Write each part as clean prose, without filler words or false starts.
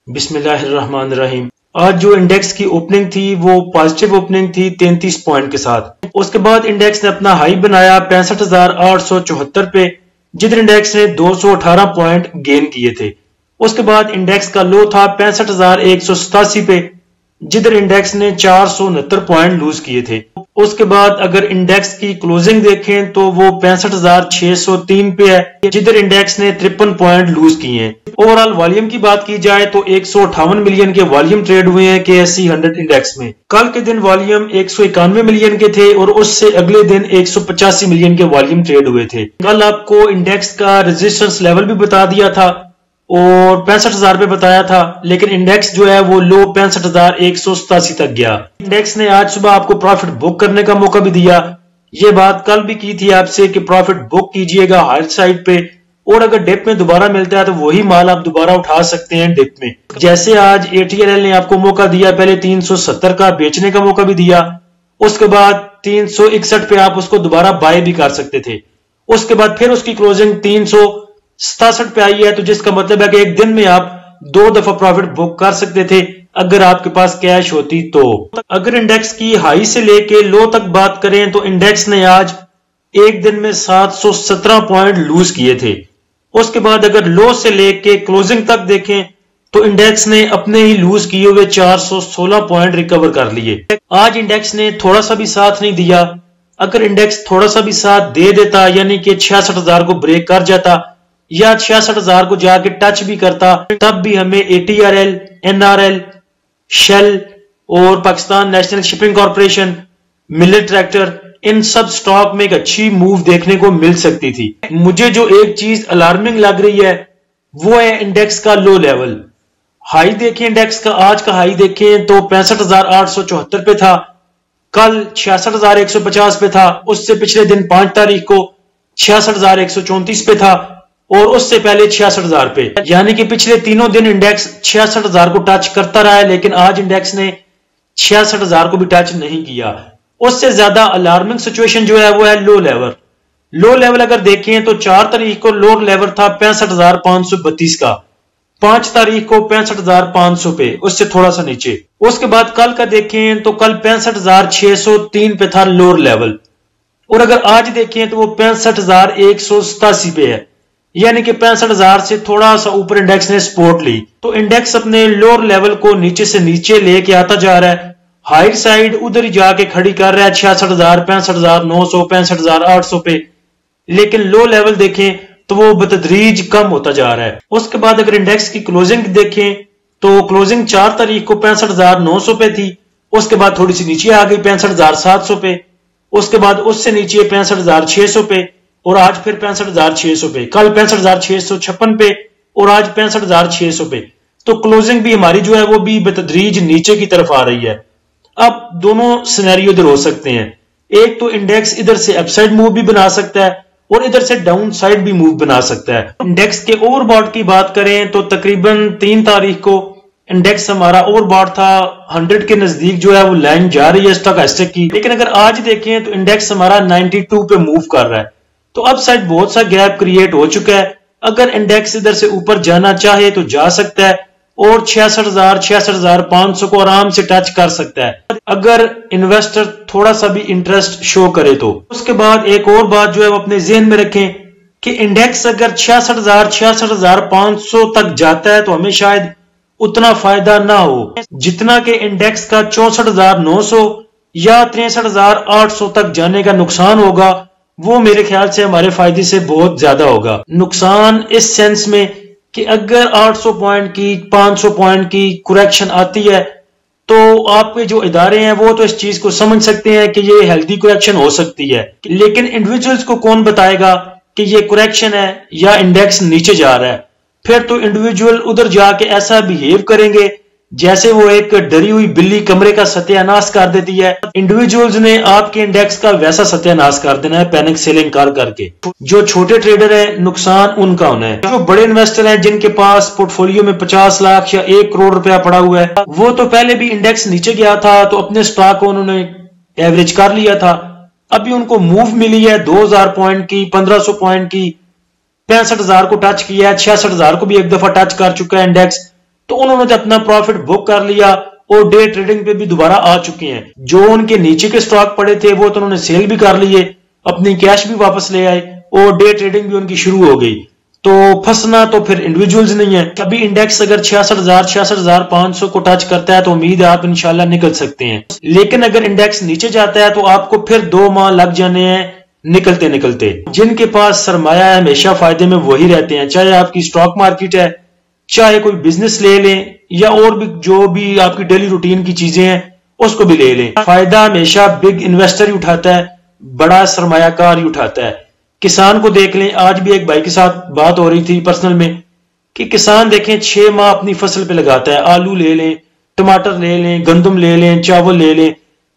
بسم اللہ الرحمن الرحیم۔ آج جو انڈیکس کی اوپننگ تھی وہ پازیٹیو اوپننگ تھی 33 پوائنٹ کے ساتھ۔ اس کے بعد انڈیکس نے اپنا ہائی بنایا 65,874 پہ، جدھر انڈیکس نے 218 پوائنٹ گین کیے تھے۔ اس کے بعد انڈیکس کا لو تھا 65,187 پہ، جدھر انڈیکس نے 469 پوائنٹ لوز کیے تھے۔ اس کے بعد اگر انڈیکس کی کلوزنگ دیکھیں تو وہ 65,603 پہ ہے، جدھر انڈیکس نے 53 پوائنٹ لوز کیے ہیں۔ اوورال والیوم کی بات کی جائے تو 158 ملین کے والیوم ٹریڈ ہوئے ہیں KSE 100 انڈیکس میں۔ کل کے دن والیوم 191 ملین کے تھے اور اس سے اگلے دن 185 ملین کے والیوم ٹریڈ ہوئے تھے۔ کل آپ کو انڈیکس کا ریزسٹنس لیول بھی بتا دیا تھا اور 65,000 پہ بتایا تھا، لیکن انڈیکس جو ہے وہ لو 65,187 تک گیا۔ انڈیکس نے آج صبح آپ کو پروفٹ بک کرنے کا موقع بھی دیا۔ یہ بات کل بھی کی تھی آپ سے کہ پروفٹ بک کیجئے گا ہائر سائڈ پہ، اور اگر ڈپ میں دوبارہ ملتا ہے تو وہی مال آپ دوبارہ اٹھا سکتے ہیں ڈپ میں۔ جیسے آج ATRL نے آپ کو موقع دیا، پہلے 370 کا بیچنے کا موقع بھی دیا، اس کے بعد 361 پہ آپ اس کو دوبارہ بائی بھی کر سکتے تھے۔ اس کے بعد پھر اس کی کلوزنگ 367 پہ آئی ہے، تو جس کا مطلب ہے کہ ایک دن میں آپ 2 دفعہ پروفٹ بک کر سکتے تھے اگر آپ کے پاس کیش ہوتی تو۔ اگر انڈیکس کی ہائی سے لے کے لو تک بات کریں تو انڈیکس نے آج ایک دن میں 717 پوائنٹ لوز کیے تھے۔ اس کے بعد اگر لو سے لے کے کلوزنگ تک دیکھیں تو انڈیکس نے اپنے ہی لوز کیے ہوئے 416 پوائنٹ ریکور کر لیے۔ آج انڈیکس نے تھوڑا سا بھی ساتھ نہیں دیا۔ اگر انڈیکس تھوڑا سا بھی ساتھ دے دیتا، یعنی کہ 66,000 کو بریک کر جاتا یا 66,000 کو جا کے ٹچ بھی کرتا، تب بھی ہمیں ATRL، NRL، شیل اور Pakistan national shipping corporation, Millat tractor, ان سب سٹاک میں ایک اچھی موو دیکھنے کو مل سکتی تھی۔ مجھے جو ایک چیز الارمنگ لگ رہی ہے وہ ہے انڈیکس کا لو لیول۔ ہائی دیکھیں انڈیکس کا، آج کا ہائی دیکھیں تو 65,874 پہ تھا، کل 66,150 پہ تھا، اس سے پچھلے دن 5 تاریخ کو 66,134 پہ تھا، اور اس سے پہلے 66,000 پہ، یعنی کہ پچھلے تینوں دن انڈیکس 66,000 کو ٹچ کرتا رہا ہے، لیکن آج انڈیکس نے 66,000 کو بھی ٹچ نہیں کیا۔ اس سے زیادہ الارمنگ سچویشن جو ہے وہ ہے لو لیول۔ لو لیول اگر دیکھیں تو 4 تاریخ کو لو لیول تھا 65,532 کا، 5 تاریخ کو 65,500 پہ، اس سے تھوڑا سا نیچے۔ اس کے بعد کل کا دیکھیں تو کل 65,603 پہ تھا لوور لیول، اور اگر آج دیکھیں تو وہ 65,187 پہ ہے، یعنی کہ 65,000 سے تھوڑا سا اوپر انڈیکس نے سپورٹ لی۔ تو انڈیکس اپنے لوور لیول کو نیچے سے نیچے لے کے آتا جا رہا ہے، ہائر سائڈ ادھر ہی جا کے کھڑی کر رہا ہے 66,000، 65,900، 65,800 پہ، لیکن لو لیول دیکھیں تو وہ بتدریج کم ہوتا جا رہا ہے۔ اس کے بعد اگر انڈیکس کی کلوزنگ دیکھیں تو کلوزنگ 4 تاریخ کو 65,900 پہ تھی، اس کے بعد تھوڑی سی نیچے آ گئی 65,700 پہ، اس کے بعد اس سے نیچے 65,600 پہ، اور آج پھر 65,600 پہ، کل 65,656 پہ، اور آج 65,600 پہ۔ تو کلوزنگ بھی ہماری جو ہے وہ بھی بتدریج نیچے کی طرف آ رہی ہے۔ اب دونوں سینیریو ادھر ہو سکتے ہیں، ایک تو انڈیکس ادھر سے اپ سائڈ موو بھی بنا سکتا ہے اور ادھر سے ڈاؤن سائڈ بھی موو بنا سکتا ہے۔ انڈیکس کے اوور باٹ کی بات کریں تو تقریباً 3 تاریخ کو انڈیکس ہمارا اوور باٹ تھا 100 کے نزدیک، جو ہے وہ لائن جا رہی ہے اسٹوکاسٹک کی، لیکن اگر آج دیکھیں تو انڈیکس ہمارا 92 پہ موو کر رہا ہے، تو اب سائڈ بہت سا گیپ کریٹ ہو چکا ہے۔ اگر انڈیکس ادھر سے اوپر جانا چاہے تو جا سکتا ہے اور 66,000، 66,500 کو آرام سے ٹچ کر سکتا ہے اگر انویسٹر تھوڑا سا بھی انٹرسٹ شو کرے تو۔ اس کے بعد ایک اور بات جو ہے وہ اپنے ذہن میں رکھیں کہ انڈیکس اگر 66,000، 66,500 تک جاتا ہے تو ہمیں شاید اتنا فائدہ نہ ہو جتنا کہ انڈیکس کا 64,900 یا 63,800 تک جانے کا نقصان ہوگا، وہ میرے خیال سے ہمارے فائدے سے بہت زیادہ ہوگا۔ نقصان اس سینس میں کہ اگر 800 پوائنٹ کی، 500 پوائنٹ کی کریکشن آتی ہے تو آپ کے جو ادارے ہیں وہ تو اس چیز کو سمجھ سکتے ہیں کہ یہ ہیلتھی کریکشن ہو سکتی ہے، لیکن انڈیویجولز کو کون بتائے گا کہ یہ کریکشن ہے یا انڈیکس نیچے جا رہا ہے؟ پھر تو انڈیویجول ادھر جا کے ایسا بیہیو کریں گے جیسے وہ ایک ڈری ہوئی بلی کمرے کا ستیہ ناش کر دیتی ہے۔ انڈیویجولز نے آپ کے انڈیکس کا ویسا ستیہ ناش کر دینا ہے پینک سیلنگ کر کے۔ جو چھوٹے ٹریڈر ہیں نقصان ان کا ہونا ہے، جو بڑے انویسٹر ہیں جن کے پاس پورٹ فولیو میں 50 لاکھ یا 1 کروڑ روپیہ پڑا ہوا ہے، وہ تو پہلے بھی انڈیکس نیچے گیا تھا تو اپنے سٹاک کو انہوں نے ایوریج کر لیا تھا، ابھی ان کو موو ملی ہے 2000 پوائنٹ کی، 1500 پوائنٹ کی، 65,000 کو ٹچ کیا ہے، 66,000 کو بھی ایک دفعہ ٹچ کر چکا ہے انڈیکس، تو انہوں نے اپنا پروفٹ بک کر لیا اور ڈے ٹریڈنگ پہ بھی دوبارہ آ چکے ہیں. جو ان کے نیچے کے سٹاک پڑے تھے وہ تو انہوں نے سیل بھی کر لیے, اپنی کیش بھی واپس لے آئے اور ڈے ٹریڈنگ بھی ان کی شروع ہو گئی. تو پھنسنا تو پھر انڈیویجولز نہیں ہے. ابھی انڈیکس اگر 66,000 کو ٹچ کرتا ہے تو امید ہے آپ انشاءاللہ نکل سکتے ہیں. لیکن اگر انڈیکس نیچے جاتا ہے تو آپ کو پھر 2 ماہ لگ جانے ہیں نکلتے. جن کے پاس سرمایہ ہے ہمیشہ فائدے میں وہی رہتے ہیں, چاہے آپ کی سٹاک مارکیٹ ہے, چاہے کوئی بزنس لے لیں یا اور بھی جو بھی آپ کی ڈیلی روٹین کی چیزیں ہیں اس کو بھی لے لیں. فائدہ ہمیشہ بگ انویسٹر ہی اٹھاتا ہے, بڑا سرمایہ کار ہی اٹھاتا ہے. کسان کو دیکھ لیں, آج بھی ایک بھائی کے ساتھ بات ہو رہی تھی پرسنل میں کہ کسان دیکھیں 6 ماہ اپنی فصل پہ لگاتا ہے. آلو لے لیں, ٹماٹر لے لیں, گندم لے لیں, چاول لے لیں,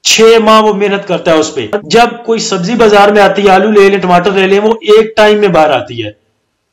6 ماہ وہ محنت کرتا ہے اس پہ. جب کوئی سبزی بازار میں آتی ہے, آلو لے لیں, ٹماٹر لے لیں, وہ ایک ٹائم میں باہر آتی ہے.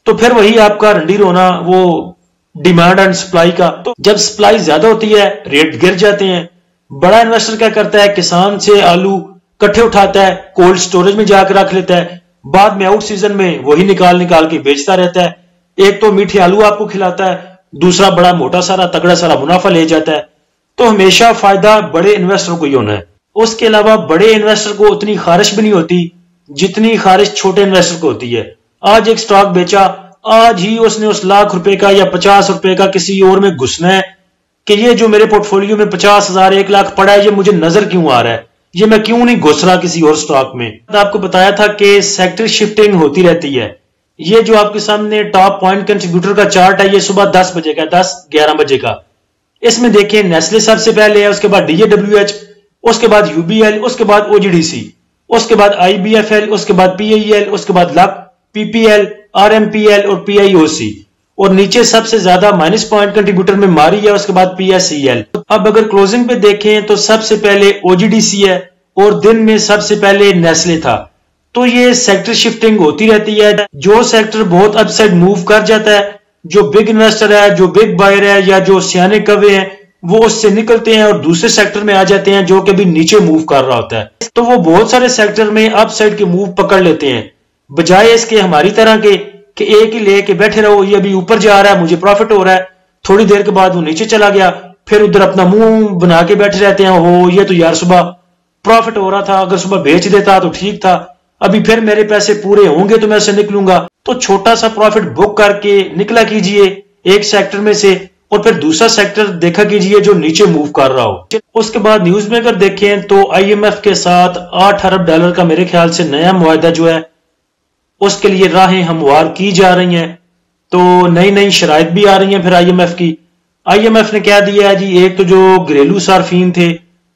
تو پھر وہی آپ کا رنڈی رونا, وہ ڈیمانڈ اینڈ سپلائی کا. تو جب سپلائی زیادہ ہوتی ہے ریٹ گر جاتے ہیں. بڑا انویسٹر کیا کرتا ہے, کسان سے آلو کٹھے اٹھاتا ہے, کولڈ سٹوریج میں جا کے رکھ لیتا ہے, بعد میں آؤٹ سیزن میں وہی نکال کے بیچتا رہتا ہے. ایک تو میٹھے آلو آپ کو کھلاتا ہے, دوسرا بڑا موٹا سارا تگڑا سارا منافع لے جاتا ہے. تو ہمیشہ فائدہ بڑے انویسٹر کو ہی ہونا ہے. اس کے علاوہ بڑے انویسٹر کو اتنی خارش بھی نہیں ہوتی جتنی خارش چھوٹے انویسٹر کو ہوتی ہے. آج ایک سٹاک بیچا, آج ہی اس نے اس ₹1,00,000 کا یا ₹50 کا کسی اور میں گھسنا ہے کہ یہ جو میرے پورٹ فولیو میں 50,000 1,00,000 پڑا ہے یہ مجھے نظر کیوں آ رہا ہے, یہ میں کیوں نہیں گھس رہا کسی اور سٹاک میں. آپ کو بتایا تھا کہ سیکٹر شفٹنگ ہوتی رہتی ہے. یہ جو آپ کے سامنے ٹاپ پوائنٹ کنٹریبیوٹر کا چارٹ ہے, یہ صبح 10 بجے کا, 10-11 بجے کا. اس میں دیکھیں نیسلے سب سے پہلے ہے, اس کے بعد DAWH, اس کے بعد UBL, اس کے بعد OGDC, اس کے بعد IBFL, اس کے بعد PIEL, اس کے بعد LUC, PPL, RMPL اور PIOC, اور نیچے سب سے زیادہ مائنس پوائنٹ کنٹریبیوٹر میں ماری ہے, اس کے بعد PSEL. اب اگر کلوزنگ پہ دیکھیں تو سب سے پہلے OGDC ہے اور دن میں سب سے پہلے نیسلے تھا. تو یہ سیکٹر شفٹنگ ہوتی رہتی ہے. جو سیکٹر بہت اپ سائڈ موو کر جاتا ہے, جو بگ انویسٹر ہے, جو بگ بائر ہے, یا جو سیانے کوے ہیں, وہ اس سے نکلتے ہیں اور دوسرے سیکٹر میں آ جاتے ہیں جو کہ بھی نیچے موو کر رہا ہوتا ہے. تو وہ بہت سارے سیکٹر میں اپ سائڈ کے موو پکڑ لیتے ہیں, بجائے اس کے ہماری طرح کے کہ ایک ہی لے کے بیٹھے رہو, یہ ابھی اوپر جا رہا ہے مجھے پروفٹ ہو رہا ہے, تھوڑی دیر کے بعد وہ نیچے چلا گیا, پھر ادھر اپنا منہ بنا کے بیٹھے رہتے ہیں, ہو یہ تو یار صبح پروفٹ ہو رہا تھا, اگر صبح بیچ دیتا تو ٹھیک تھا, ابھی پھر میرے پیسے پورے ہوں گے تو میں سے نکلوں گا. تو چھوٹا سا پروفٹ بک کر کے نکلا کیجئے ایک سیکٹر میں سے, اور پھر دوسرا سیکٹر دیکھا کیجئے جو نیچے موو کر رہا ہو. اس کے بعد نیوز میں اگر دیکھیں تو IMF کے ساتھ $8 ارب کا میرے خیال سے نیا معاہدہ جو ہے اس کے لیے راہیں ہموار کی جا رہی ہیں. تو نئی شرائط بھی آ رہی ہیں پھر IMF کی. IMF نے کہہ دیا ہے جی, ایک تو جو گھریلو صارفین تھے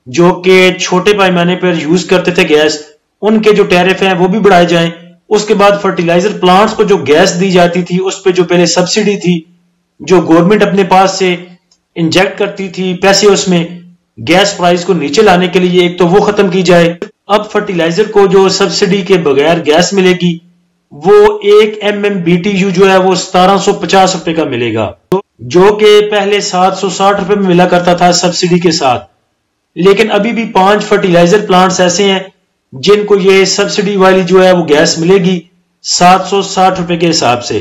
جو کہ چھوٹے پیمانے پر یوز کرتے تھے گیس, ان کے جو ٹیرف ہیں وہ بھی بڑھائے جائیں. اس کے بعد فرٹیلائزر پلانٹس کو جو گیس دی جاتی تھی اس پہ جو پہلے سبسڈی تھی جو گورنمنٹ اپنے پاس سے انجیکٹ کرتی تھی پیسے, اس میں گیس پرائز کو نیچے لانے کے لیے ایک تو وہ ختم کی جائے. اب فرٹیلائزر کو جو سبسڈی کے بغیر گیس ملے گی وہ 1 MMBTU جو ہے وہ $1750 کا ملے گا, جو کہ پہلے $760 میں ملا کرتا تھا سبسڈی کے ساتھ. لیکن ابھی بھی 5 فرٹیلائزر پلانٹس ایسے ہیں جن کو یہ سبسڈی والی جو ہے وہ گیس ملے گی $760 کے حساب سے.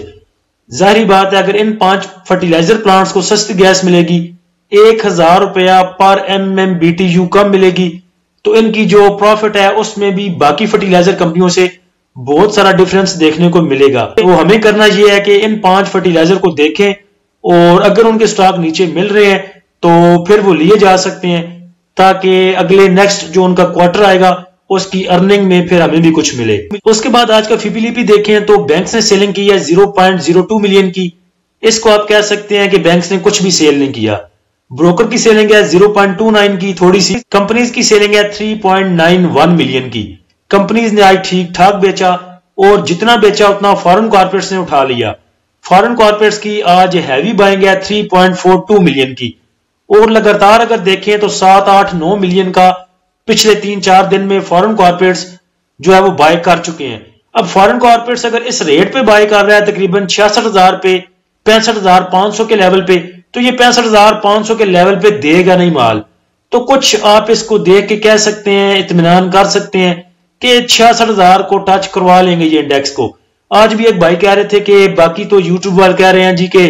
ظاہری بات ہے اگر ان 5 فرٹیلائزر پلانٹس کو سستی گیس ملے گی, $1,000 پر MMBTU کم ملے گی, تو ان کی جو پروفٹ ہے اس میں بھی باقی فرٹیلائزر کمپنیوں سے بہت سارا ڈیفرنس دیکھنے کو ملے گا. وہ ہمیں کرنا یہ ہے کہ ان 5 فرٹیلائزر کو دیکھیں, اور اگر ان کے سٹاک نیچے مل رہے ہیں تو پھر وہ لیے جا سکتے ہیں, تاکہ اگلے نیکسٹ جو ان کا کوارٹر آئے گا اس کی ارننگ میں پھر ہمیں بھی کچھ ملے. اس کے بعد آج کا FIBLP دیکھیں تو بینکس نے سیلنگ کی ہے 0.02 ملین کی. اس کو آپ کہہ سکتے ہیں کہ بینکس نے کچھ بھی سیل نہیں کیا. بروکر کی سیلنگ ہے 0.29 کی تھوڑی سی. کمپنیز کی سیلنگ ہے 3.91 ملین کی. کمپنیز نے آج ٹھیک ٹھاک بیچا, اور جتنا بیچا اتنا فارن کارپوریٹس نے اٹھا لیا. فارن کارپوریٹس کی آج ہیوی بائنگ ہے 3.42 ملین کی, اور لگاتار اگر دیکھیں تو 7-8-9 ملین کا پچھلے 3-4 دن میں فارن کارپوریٹس جو ہے وہ بائی کر چکے ہیں. اب فارن کارپوریٹس اگر اس ریٹ پہ بائی کر رہا ہے تقریباً 66,000 پہ 65,500 کے لیول پہ, تو یہ 65,500 کے لیول پہ دے گا نہیں مال. تو کچھ آپ اس کو دیکھ کے کہہ سکتے ہیں, اطمینان کر سکتے ہیں کہ 66,000 کو ٹچ کروا لیں گے یہ انڈیکس کو. آج بھی ایک بھائی کہہ رہے تھے کہ باقی تو یوٹیوب والے کہہ رہے ہیں جی کہ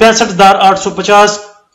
65,850,